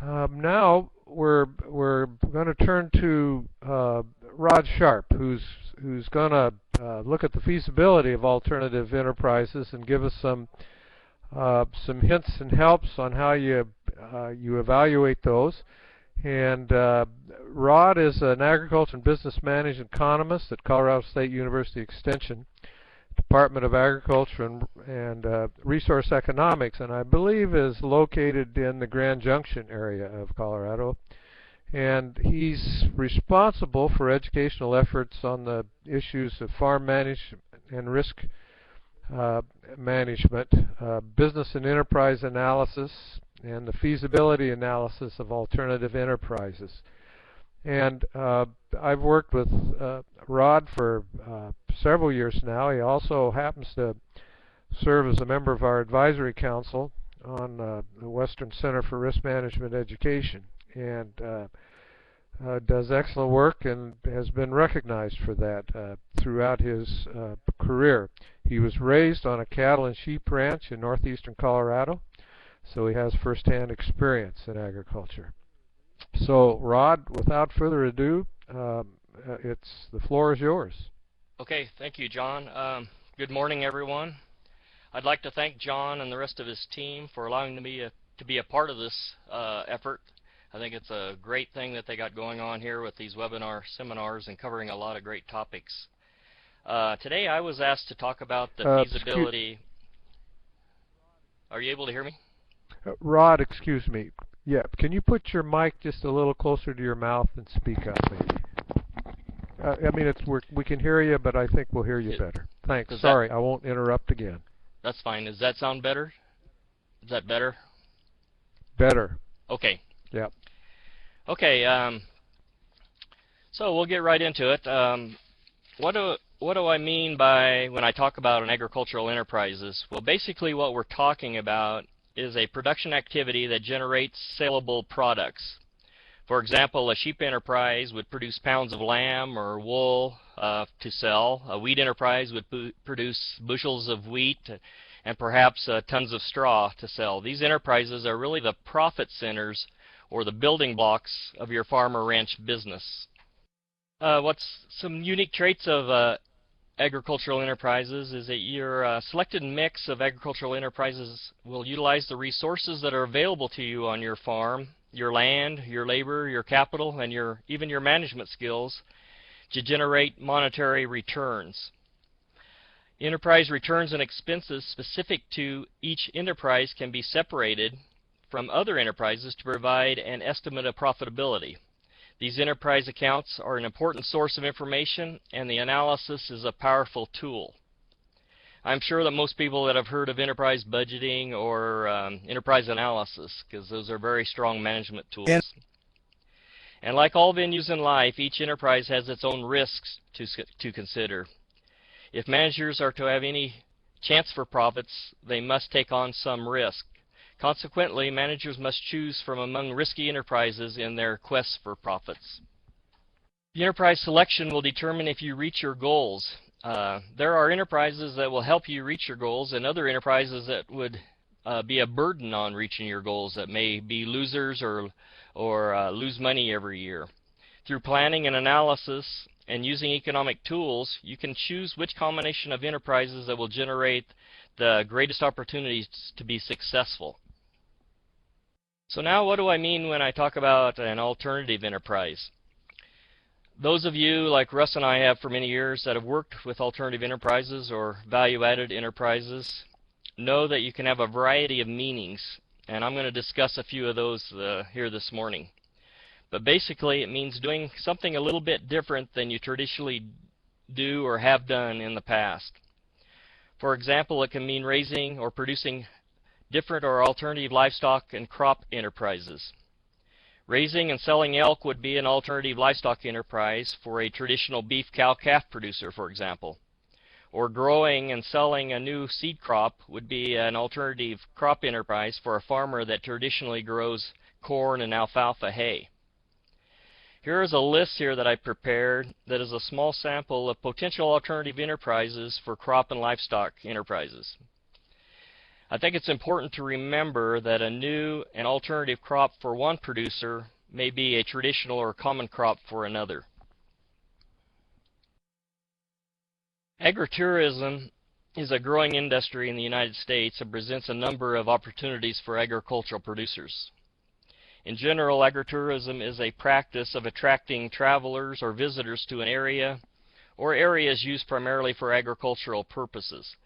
Now we're going to turn to R.Sharp, who's going to look at the feasibility of alternative enterprises and give us some hints and helps on how you evaluate those. And Rod is an agriculture and business management economist at Colorado State University Extension, Department of Agriculture and Resource Economics, and I believe is located in the Grand Junction area of Colorado. And he's responsible for educational efforts on the issues of farm management and risk management, business and enterprise analysis, and the feasibility analysis of alternative enterprises. And I've worked with Rod for several years now. He also happens to serve as a member of our advisory council on the Western Center for Risk Management Education, and does excellent work and has been recognized for that throughout his career. He was raised on a cattle and sheep ranch in northeastern Colorado, so he has firsthand experience in agriculture. So, Rod, without further ado, the floor is yours. Okay, thank you, John. Good morning, everyone. I'd like to thank John and the rest of his team for allowing me to be a part of this effort. I think it's a great thing that they got going on here with these webinar seminars and covering a lot of great topics. Today I was asked to talk about the feasibility. Are you able to hear me? Rod, excuse me. Yeah, can you put your mic just a little closer to your mouth and speak up, maybe? I mean, we can hear you, but I think we'll hear you better. Thanks. Sorry, I won't interrupt again. That's fine. Does that sound better? Is that better? Better. Okay. Yeah. Okay. So we'll get right into it. What do I mean by when I talk about an agricultural enterprises? Well, basically what we're talking about is a production activity that generates saleable products. For example, a sheep enterprise would produce pounds of lamb or wool to sell. A wheat enterprise would produce bushels of wheat and perhaps tons of straw to sell. These enterprises are really the profit centers or the building blocks of your farm or ranch business. What's some unique traits of agricultural enterprises is that your selected mix of agricultural enterprises will utilize the resources that are available to you on your farm, your land, your labor, your capital, and even your management skills to generate monetary returns. Enterprise returns and expenses specific to each enterprise can be separated from other enterprises to provide an estimate of profitability. These enterprise accounts are an important source of information, and the analysis is a powerful tool. I'm sure that most people that have heard of enterprise budgeting or enterprise analysis, because those are very strong management tools. And like all venues in life, each enterprise has its own risks to consider. If managers are to have any chance for profits, they must take on some risk. Consequently, managers must choose from among risky enterprises in their quest for profits. The enterprise selection will determine if you reach your goals. There are enterprises that will help you reach your goals and other enterprises that would be a burden on reaching your goals, that may be losers or lose money every year. Through planning and analysis and using economic tools, you can choose which combination of enterprises that will generate the greatest opportunities to be successful. So now what do I mean when I talk about an alternative enterprise? Those of you like Russ and I have for many years that have worked with alternative enterprises or value-added enterprises know that you can have a variety of meanings, and I'm going to discuss a few of those here this morning. But basically it means doing something a little bit different than you traditionally do or have done in the past. For example, it can mean raising or producing different or alternative livestock and crop enterprises. Raising and selling elk would be an alternative livestock enterprise for a traditional beef cow-calf producer, for example. Or growing and selling a new seed crop would be an alternative crop enterprise for a farmer that traditionally grows corn and alfalfa hay. Here is a list here that I prepared that is a small sample of potential alternative enterprises for crop and livestock enterprises. I think it's important to remember that a new and alternative crop for one producer may be a traditional or common crop for another. Agritourism is a growing industry in the United States and presents a number of opportunities for agricultural producers. In general, agritourism is a practice of attracting travelers or visitors to an area or areas used primarily for agricultural purposes.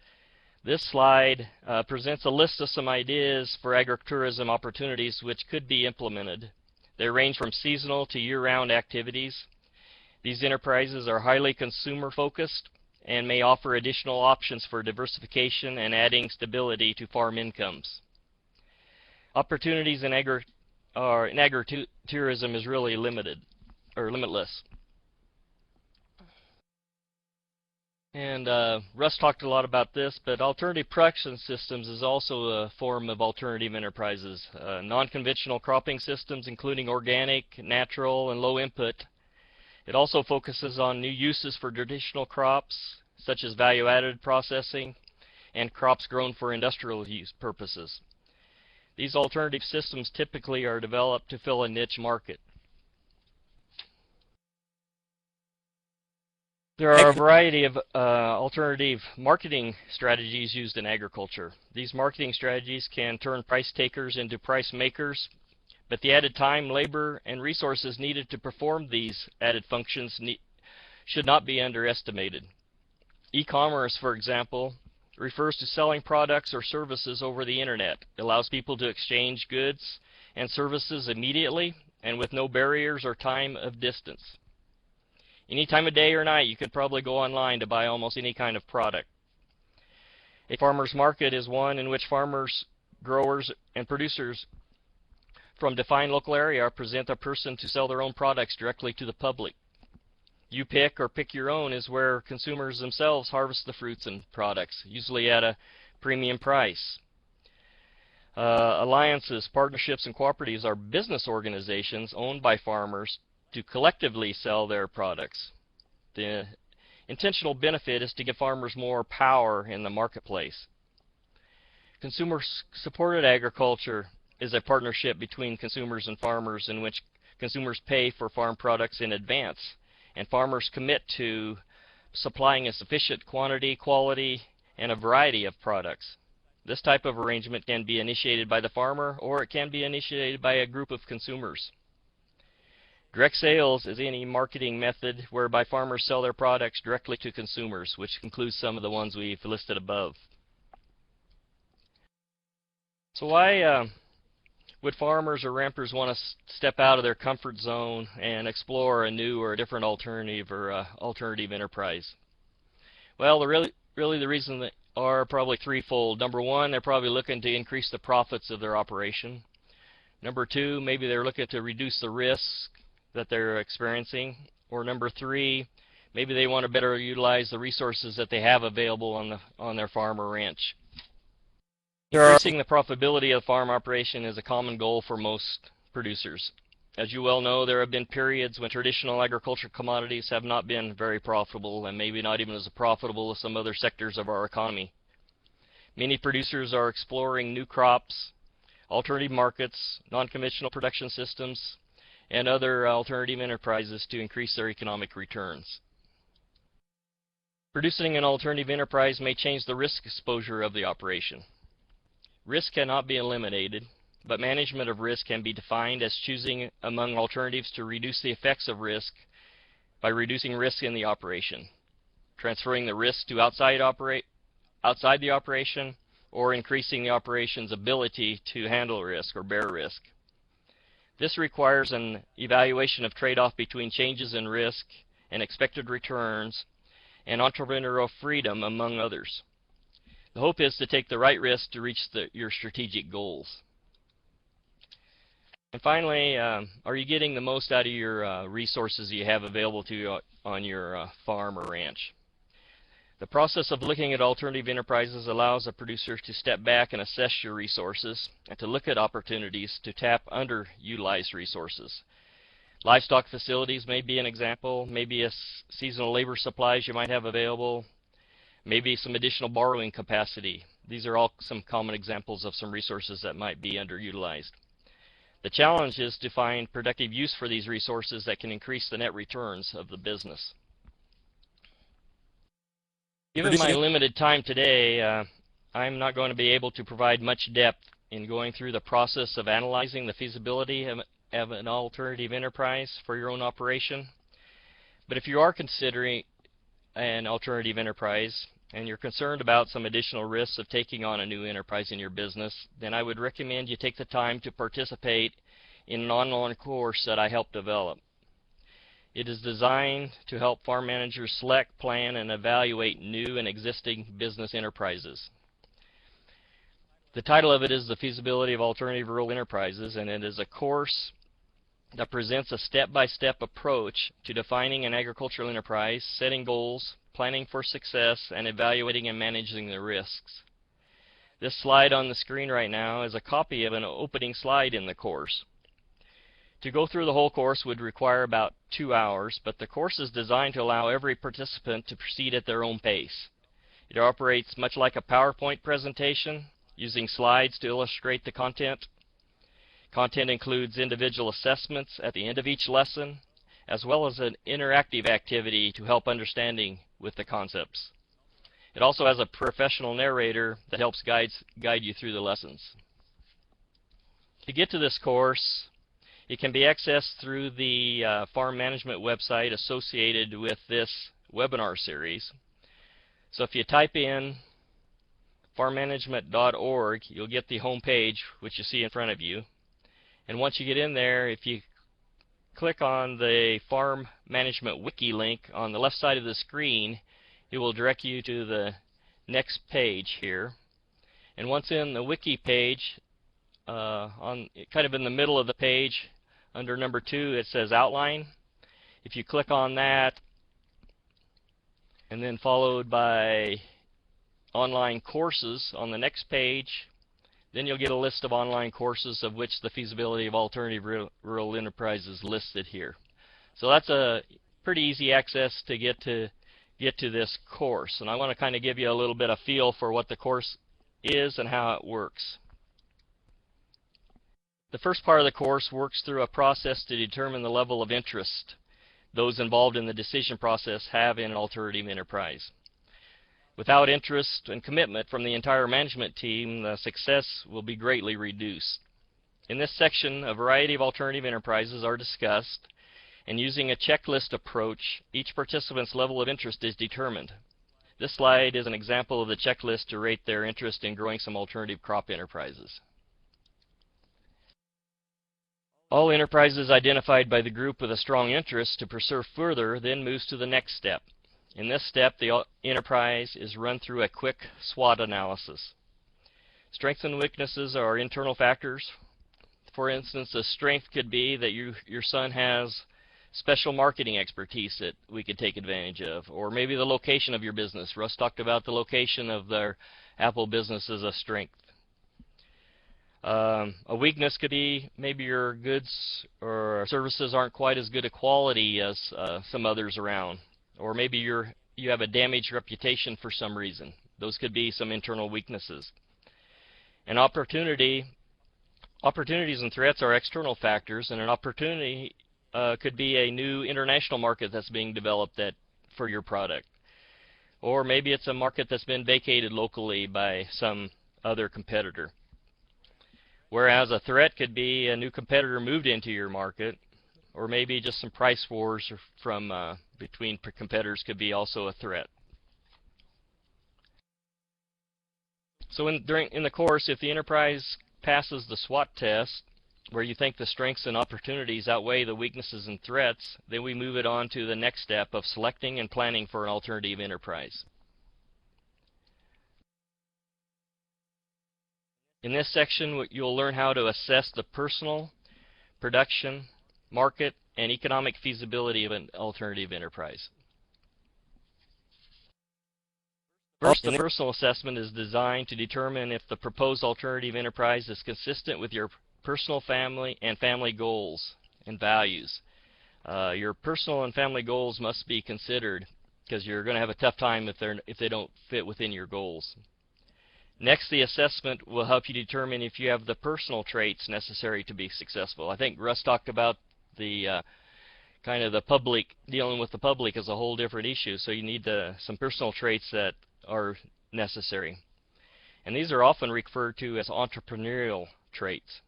This slide presents a list of some ideas for agritourism opportunities which could be implemented. They range from seasonal to year-round activities. These enterprises are highly consumer-focused and may offer additional options for diversification and adding stability to farm incomes. Opportunities in agritourism is really limitless. And Russ talked a lot about this, but alternative production systems is also a form of alternative enterprises. Non-conventional cropping systems, including organic, natural, and low input. It also focuses on new uses for traditional crops, such as value-added processing, and crops grown for industrial use purposes. These alternative systems typically are developed to fill a niche market. There are a variety of alternative marketing strategies used in agriculture. These marketing strategies can turn price takers into price makers, but the added time, labor, and resources needed to perform these added functions should not be underestimated. E-commerce, for example, refers to selling products or services over the internet. It allows people to exchange goods and services immediately and with no barriers or time of distance. Any time of day or night, you could probably go online to buy almost any kind of product. A farmer's market is one in which farmers, growers, and producers from defined local area present a person to sell their own products directly to the public. You pick or pick your own is where consumers themselves harvest the fruits and products, usually at a premium price. Alliances, partnerships, and cooperatives are business organizations owned by farmers to collectively sell their products. The intentional benefit is to give farmers more power in the marketplace. Consumer-supported agriculture is a partnership between consumers and farmers in which consumers pay for farm products in advance, and farmers commit to supplying a sufficient quantity, quality, and a variety of products. This type of arrangement can be initiated by the farmer, or it can be initiated by a group of consumers. Direct sales is any marketing method whereby farmers sell their products directly to consumers, which includes some of the ones we've listed above. So why would farmers or rampers want to step out of their comfort zone and explore a new or a different alternative or alternative enterprise? Well, really the reason are probably threefold. Number one, they're probably looking to increase the profits of their operation. Number two, maybe they're looking to reduce the risk that they're experiencing. Or number three, maybe they want to better utilize the resources that they have available on their farm or ranch. Increasing the profitability of farm operation is a common goal for most producers. As you well know, there have been periods when traditional agricultural commodities have not been very profitable, and maybe not even as profitable as some other sectors of our economy. Many producers are exploring new crops, alternative markets, non-conventional production systems, and other alternative enterprises to increase their economic returns. Producing an alternative enterprise may change the risk exposure of the operation. Risk cannot be eliminated, but management of risk can be defined as choosing among alternatives to reduce the effects of risk by reducing risk in the operation, transferring the risk to outside the operation, or increasing the operation's ability to handle risk or bear risk. This requires an evaluation of trade-off between changes in risk and expected returns and entrepreneurial freedom, among others. The hope is to take the right risk to reach your strategic goals. And finally, are you getting the most out of your resources you have available to you on your farm or ranch? The process of looking at alternative enterprises allows a producer to step back and assess your resources and to look at opportunities to tap underutilized resources. Livestock facilities may be an example, maybe seasonal labor supplies you might have available, maybe some additional borrowing capacity. These are all some common examples of some resources that might be underutilized. The challenge is to find productive use for these resources that can increase the net returns of the business. Given my limited time today, I'm not going to be able to provide much depth in going through the process of analyzing the feasibility of an alternative enterprise for your own operation. But if you are considering an alternative enterprise and you're concerned about some additional risks of taking on a new enterprise in your business, then I would recommend you take the time to participate in an online course that I helped develop. It is designed to help farm managers select, plan, and evaluate new and existing business enterprises. The title of it is The Feasibility of Alternative Rural Enterprises, and it is a course that presents a step-by-step approach to defining an agricultural enterprise, setting goals, planning for success, and evaluating and managing the risks. This slide on the screen right now is a copy of an opening slide in the course. To go through the whole course would require about 2 hours, but the course is designed to allow every participant to proceed at their own pace. It operates much like a PowerPoint presentation, using slides to illustrate the content. Content includes individual assessments at the end of each lesson, as well as an interactive activity to help understanding with the concepts. It also has a professional narrator that helps guide you through the lessons. To get to this course, it can be accessed through the farm management website associated with this webinar series. So if you type in farmmanagement.org, you'll get the home page, which you see in front of you. And once you get in there, if you click on the Farm Management Wiki link on the left side of the screen, it will direct you to the next page here. And once in the wiki page, kind of in the middle of the page, under number 2, it says Outline. If you click on that, and then followed by Online Courses on the next page, then you'll get a list of online courses, of which the Feasibility of Alternative Rural Enterprise is listed here. So that's a pretty easy access to get to this course. And I want to kind of give you a little bit of feel for what the course is and how it works. The first part of the course works through a process to determine the level of interest those involved in the decision process have in an alternative enterprise. Without interest and commitment from the entire management team, the success will be greatly reduced. In this section, a variety of alternative enterprises are discussed, and using a checklist approach, each participant's level of interest is determined. This slide is an example of the checklist to rate their interest in growing some alternative crop enterprises. All enterprises identified by the group with a strong interest to pursue further then moves to the next step. In this step, the enterprise is run through a quick SWOT analysis. Strengths and weaknesses are internal factors. For instance, a strength could be that your son has special marketing expertise that we could take advantage of, or maybe the location of your business. Russ talked about the location of their apple business as a strength. A weakness could be maybe your goods or services aren't quite as good a quality as some others around. Or maybe you have a damaged reputation for some reason. Those could be some internal weaknesses. And opportunities and threats are external factors, and an opportunity could be a new international market that's being developed for your product. Or maybe it's a market that's been vacated locally by some other competitor. Whereas a threat could be a new competitor moved into your market, or maybe just some price wars from between competitors could be also a threat. So in the course, if the enterprise passes the SWOT test, where you think the strengths and opportunities outweigh the weaknesses and threats, then we move it on to the next step of selecting and planning for an alternative enterprise. In this section, you'll learn how to assess the personal, production, market, and economic feasibility of an alternative enterprise. First, the personal assessment is designed to determine if the proposed alternative enterprise is consistent with your personal family goals and values. Your personal and family goals must be considered. because you're going to have a tough time if they don't fit within your goals. Next, the assessment will help you determine if you have the personal traits necessary to be successful. I think Russ talked about the kind of the public, dealing with the public is a whole different issue, so you need some personal traits that are necessary. And these are often referred to as entrepreneurial traits.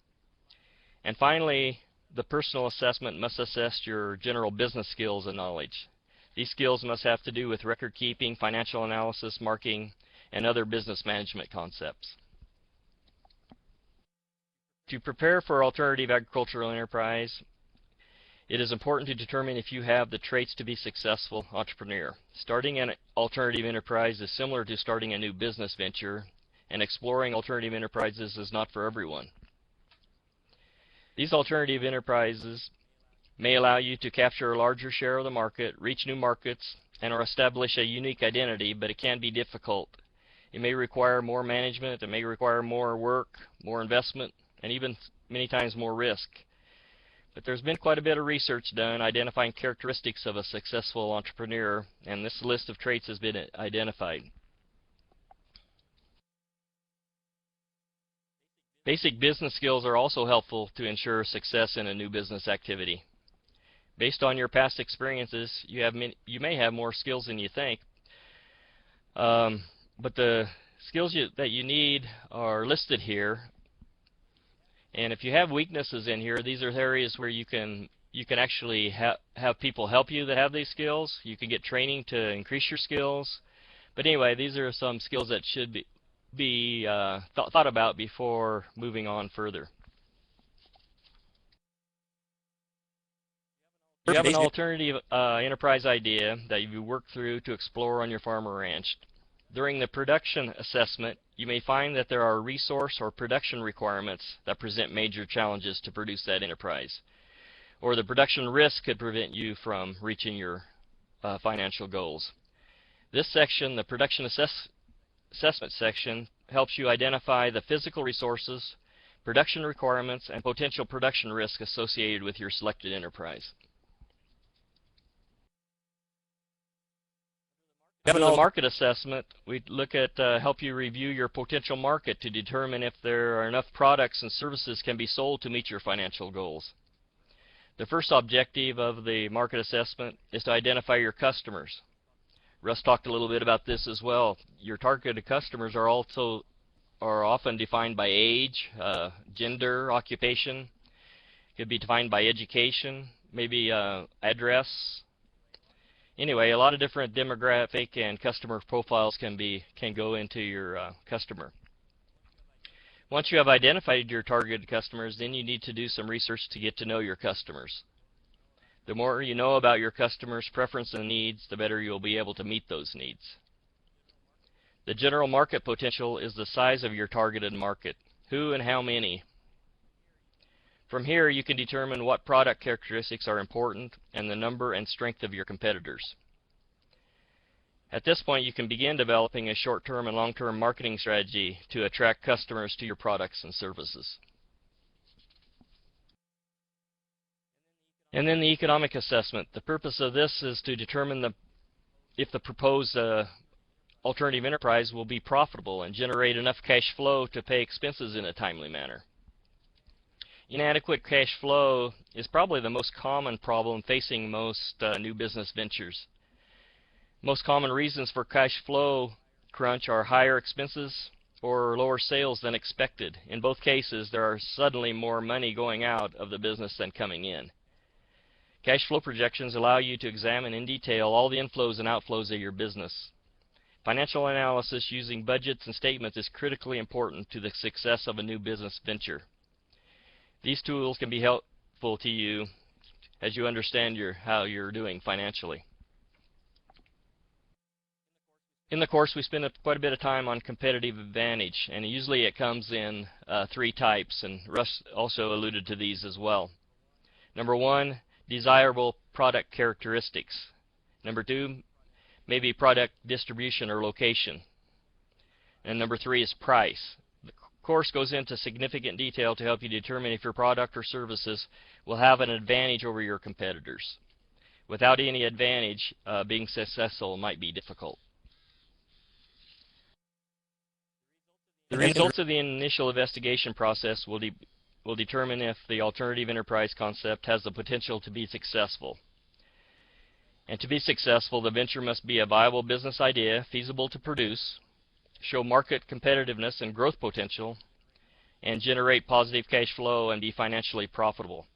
And finally, the personal assessment must assess your general business skills and knowledge. These skills must have to do with record keeping, financial analysis, marketing, and other business management concepts. To prepare for alternative agricultural enterprise, it is important to determine if you have the traits to be a successful entrepreneur. Starting an alternative enterprise is similar to starting a new business venture, and exploring alternative enterprises is not for everyone. These alternative enterprises may allow you to capture a larger share of the market, reach new markets, and or establish a unique identity, but it can be difficult. It may require more management, it may require more work, more investment, and even many times more risk. But there's been quite a bit of research done identifying characteristics of a successful entrepreneur, and this list of traits has been identified. Basic business skills are also helpful to ensure success in a new business activity. Based on your past experiences, you may have more skills than you think, but the skills that you need are listed here. And if you have weaknesses in here, these are areas where you can actually have people help you that have these skills. You can get training to increase your skills. But anyway, these are some skills that should be thought about before moving on further. You have an alternative enterprise idea that you work through to explore on your farm or ranch. During the production assessment, you may find that there are resource or production requirements that present major challenges to produce that enterprise. Or the production risk could prevent you from reaching your financial goals. This section, the production assessment section, helps you identify the physical resources, production requirements, and potential production risk associated with your selected enterprise. Under the market assessment, we look at help you review your potential market to determine if there are enough products and services can be sold to meet your financial goals. The first objective of the market assessment is to identify your customers. Russ talked a little bit about this as well. Your targeted customers are often defined by age, gender, occupation. Could be defined by education, maybe address. Anyway, a lot of different demographic and customer profiles can go into your customer. Once you have identified your targeted customers, then you need to do some research to get to know your customers. The more you know about your customers' preferences and needs, the better you'll be able to meet those needs. The general market potential is the size of your targeted market. Who and how many? From here, you can determine what product characteristics are important and the number and strength of your competitors. At this point, you can begin developing a short-term and long-term marketing strategy to attract customers to your products and services. And then the economic assessment. The purpose of this is to determine if the proposed alternative enterprise will be profitable and generate enough cash flow to pay expenses in a timely manner. Inadequate cash flow is probably the most common problem facing most new business ventures. Most common reasons for cash flow crunch are higher expenses or lower sales than expected. In both cases, there are suddenly more money going out of the business than coming in. Cash flow projections allow you to examine in detail all the inflows and outflows of your business. Financial analysis using budgets and statements is critically important to the success of a new business venture. These tools can be helpful to you as you understand how you're doing financially. In the course, we spend quite a bit of time on competitive advantage, and usually it comes in three types, and Russ also alluded to these as well. Number one, desirable product characteristics. Number two, maybe product distribution or location. And number three is price. The course goes into significant detail to help you determine if your product or services will have an advantage over your competitors. without any advantage, being successful might be difficult. The results of the initial investigation process will determine if the alternative enterprise concept has the potential to be successful. And to be successful, the venture must be a viable business idea, feasible to produce, show market competitiveness and growth potential, and generate positive cash flow and be financially profitable.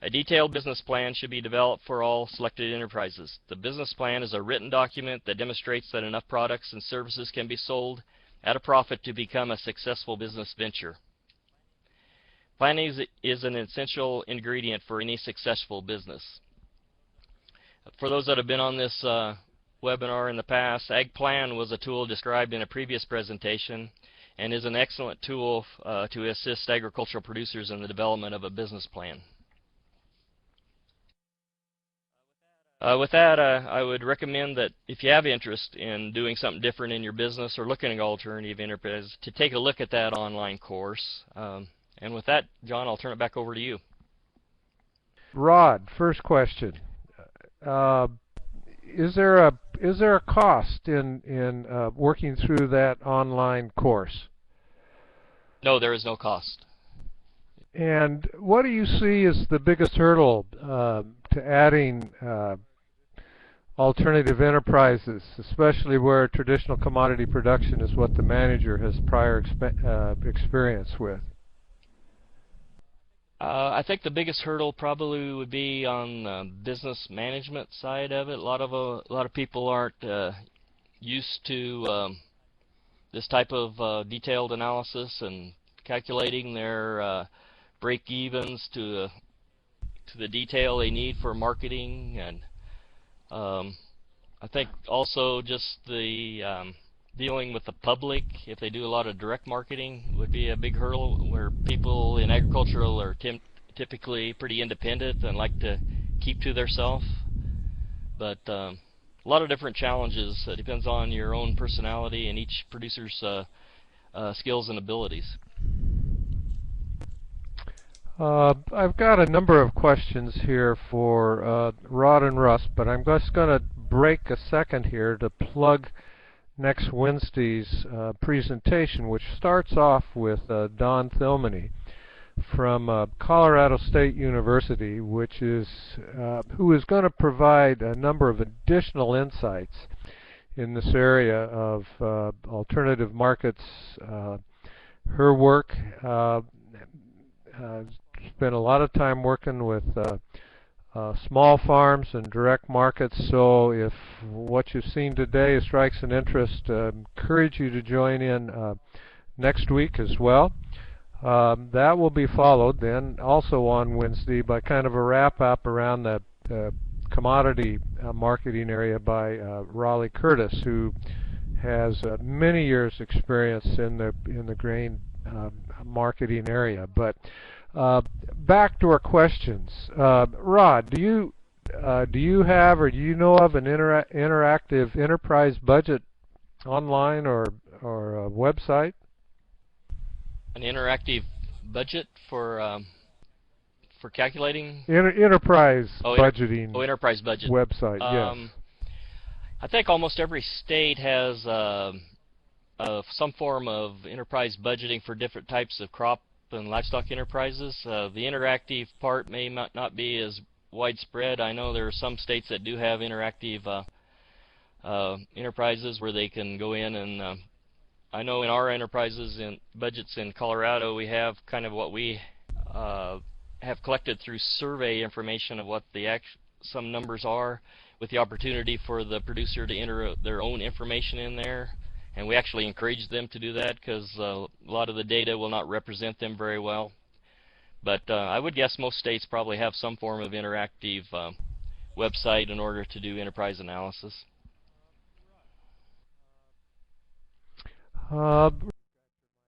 A detailed business plan should be developed for all selected enterprises. The business plan is a written document that demonstrates that enough products and services can be sold at a profit to become a successful business venture. Planning is an essential ingredient for any successful business. For those that have been on this webinar in the past, AgPlan was a tool described in a previous presentation and is an excellent tool to assist agricultural producers in the development of a business plan. With that, I would recommend that if you have interest in doing something different in your business or looking at alternative enterprise, to take a look at that online course. And with that, John, I'll turn it back over to you. Rod, first question. Is there a cost in working through that online course? No, there is no cost. And what do you see as the biggest hurdle to adding alternative enterprises, especially where traditional commodity production is what the manager has prior experience with? I think the biggest hurdle probably would be on the business management side of it. A lot of people aren't used to this type of detailed analysis and calculating their break-evens to the detail they need for marketing, and I think also just the dealing with the public, if they do a lot of direct marketing, would be a big hurdle, where people in agricultural are typically pretty independent and like to keep to themselves. But a lot of different challenges. It depends on your own personality and each producer's skills and abilities. I've got a number of questions here for Rod and Russ, but I'm just going to break a second here to plug next Wednesday's presentation, which starts off with Don Thilmany from Colorado State University, who is going to provide a number of additional insights in this area of alternative markets. Her work spent a lot of time working with small farms and direct markets, so if what you've seen today strikes an interest, encourage you to join in next week as well. That will be followed then also on Wednesday by kind of a wrap-up around the commodity marketing area by Raleigh Curtis, who has many years experience in the grain marketing area. But back to our questions. Rod, do you have, or do you know of an interactive enterprise budget online or a website? An interactive budget for calculating enterprise budgeting. Enterprise budget website. Yes. I think almost every state has some form of enterprise budgeting for different types of crop and livestock enterprises. The interactive part may not be as widespread. I know there are some states that do have interactive enterprises where they can go in and I know in our enterprises and budgets in Colorado, we have kind of what we have collected through survey information of what some numbers are, with the opportunity for the producer to enter their own information in there. And we actually encourage them to do that because a lot of the data will not represent them very well. But I would guess most states probably have some form of interactive website in order to do enterprise analysis.